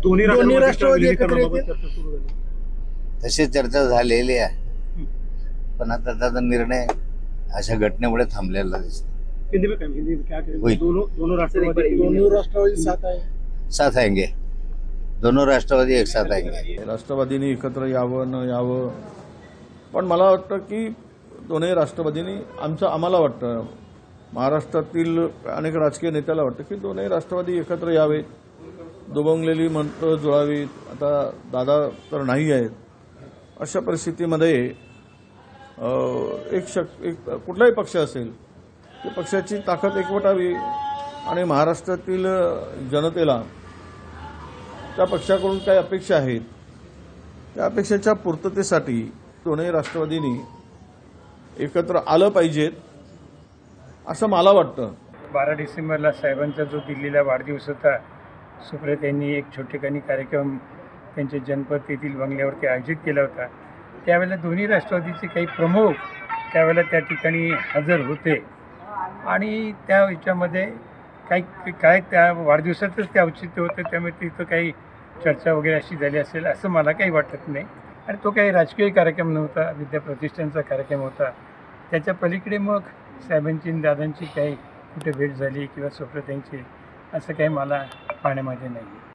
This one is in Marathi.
दोन्ही राष्ट्रवादी एकत्र विलीनीकरणाबाबत येतील. चर्चा सुरू झाली. तशी चर्चा झालेली आहे, पण आता त्याचा निर्णय अशा घटनेमुळे थांबलेला दिसतो. हिंदी में हिंदी में क्या कहेंगे? वही। दोनों राष्ट्रवादी दोन्ही राष्ट्रवादी साथ आहे. साथ आएंगे, दोनों राष्ट्रवादी एक साथ आएंगे. राष्ट्रवादींनी एकत्र यावं न यावं, पण मला वाटतं की दोन्ही राष्ट्रवादींनी आम्हाला वाटतं, महाराष्ट्रातील अनेक राजकीय नेत्याला वाटतं की दोन्ही राष्ट्रवादी एकत्र यावेत, दुभंगलेली मंत्र जुळावीत. आता दादा तर नाही आहेत, अशा परिस्थितीमध्ये एक कुठलाही पक्ष असेल त्या पक्षाची ताकद एकवटावी आणि महाराष्ट्रातील जनतेला त्या पक्षाकडून काही अपेक्षा आहेत त्या अपेक्षेच्या पूर्ततेसाठी दोन्ही राष्ट्रवादींनी एकत्र आलं पाहिजेत असं मला वाटतं. 12 डिसेंबरला साहेबांचा जो दिल्लीला वाढदिवस होता, सुप्रिया यांनी एक छोटेखानी कार्यक्रम त्यांच्या जनपद येथील बंगल्यावरती आयोजित केला होता. त्यावेळेला दोन्ही राष्ट्रवादीचे काही प्रमुख त्यावेळेला त्या ठिकाणी हजर होते आणि त्या याच्यामध्ये काय त्या वाढदिवसातच ते औचित्य होतं, त्यामुळे तिथं काही चर्चा वगैरे अशी झाली असेल असं मला काही वाटत नाही. आणि तो काही राजकीय कार्यक्रम नव्हता, विद्याप्रतिष्ठानचा कार्यक्रम होता. त्याच्या पलीकडे मग साहेबांची आणि दादांची काही कुठे भेट झाली किंवा सुप्रियाताईंची असं काही मला पाहण्यामध्ये नाही.